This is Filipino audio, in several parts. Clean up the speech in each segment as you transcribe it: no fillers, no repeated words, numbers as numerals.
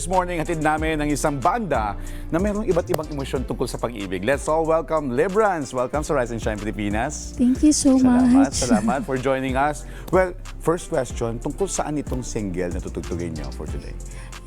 This morning, hatid namin ang isang banda na mayroong iba't ibang emosyon tungkol sa pag-ibig. Let's all welcome Librans. Welcome sa Rise and Shine Pilipinas. Thank you so much. Salamat for joining us. Well, first question, tungkol saan itong single na tutugtugin niyo for today?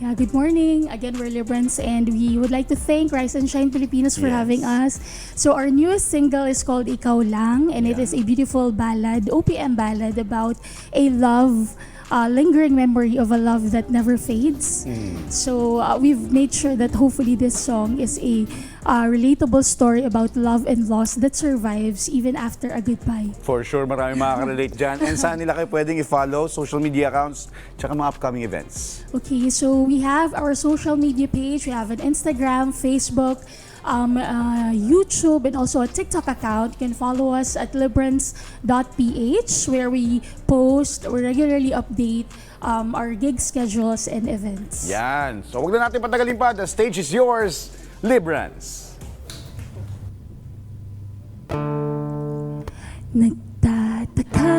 Yeah, good morning. Again, we're Librans and we would like to thank Rise and Shine Pilipinas for having us. So our newest single is called Ikaw Lang and it is a beautiful ballad, OPM ballad about a love lingering memory of a love that never fades. So we've made sure that hopefully this song is a relatable story about love and loss that survives even after a goodbye. For sure, marami makaka-relate dyan. And saan nila kayo pwedeng i-follow? Social media accounts, tsaka mga upcoming events. Okay, so we have our social media page. We have an Instagram, Facebook, YouTube, and also a TikTok account. You can follow us at librans.ph where we post or regularly update our gig schedules and events. Yan. So, wag na natin patagalin pa. The stage is yours, Librans. Nagtataka,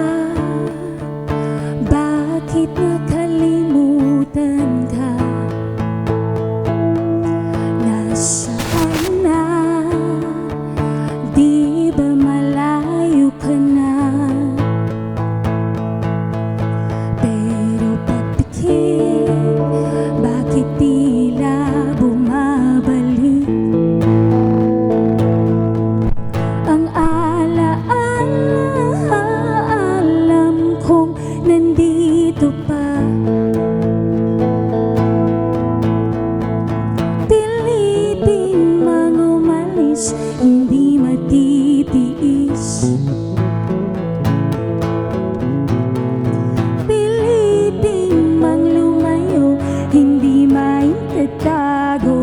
bakit nakalimutan ka? Nasaan na? Di ba malayo ka na? Pero pagpikit, bakit tila bumabalik? Ang alaala, alam kong nandito pa. Pilitin mang umalis, hindi matitiis. Pilitin mang lumayo, hindi maitatago.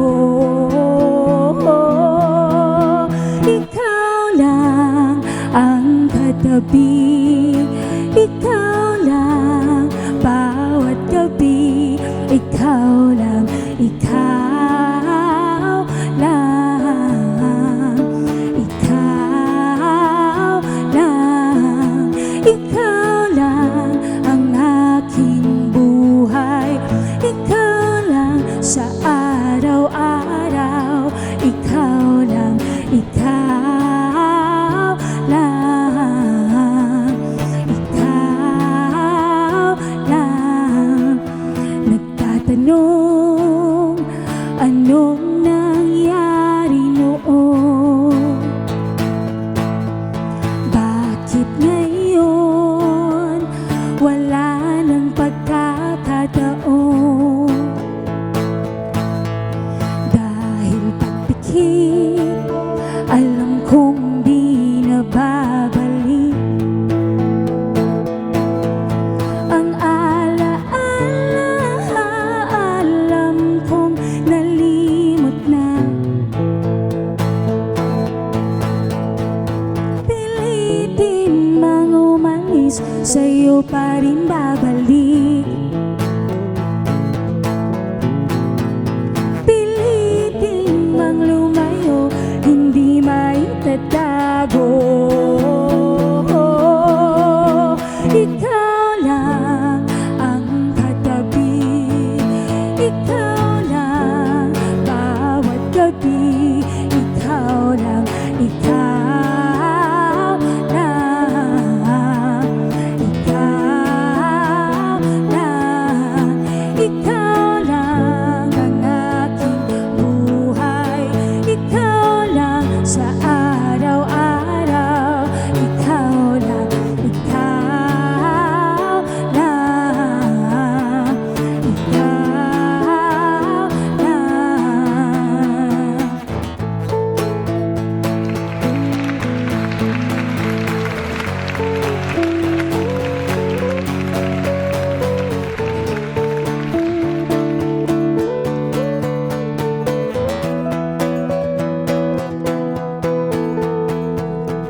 Ikaw lang ang katabi, ikaw lang bawat gabi, ikaw lang, ikaw lang, ikaw lang, ikaw lang ang aking buhay, ikaw lang sa araw-araw, ikaw lang, ikaw lang, ikaw lang. Nagtatanong, anong nangyari noon? Bakit ngayon wala nang pagkakataon? Dahil pagpikit, alam kong di na babalik. Ang alaala, alam kong nalimot na. Pilitin mang umalis, sa'yo pa rin babalik. Pilitin mang lumayo, hindi maitatago. Ikaw lang ang katabi, ikaw lang bawat gabi, ikaw lang, ikaw lang, ikaw lang, ikaw lang ang aking buhay, ikaw lang sa araw-araw, ikaw lang, ikaw lang, ikaw lang.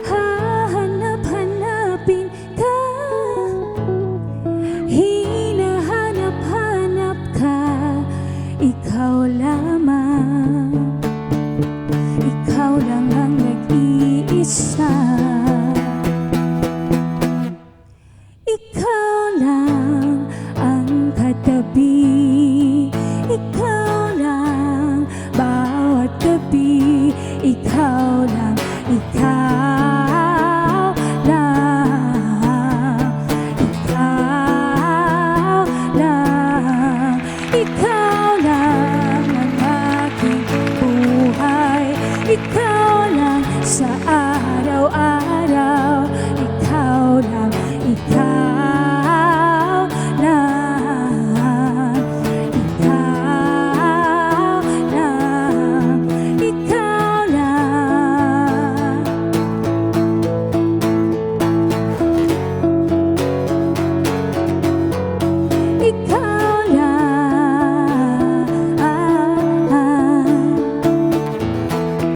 Hahanap-hanapin ka, hinahanap-hanap ka, ikaw lamang, ikaw lang ang nag-iisa. Ikaw lang ang katabi, ikaw gabi, ikaw lang, ikaw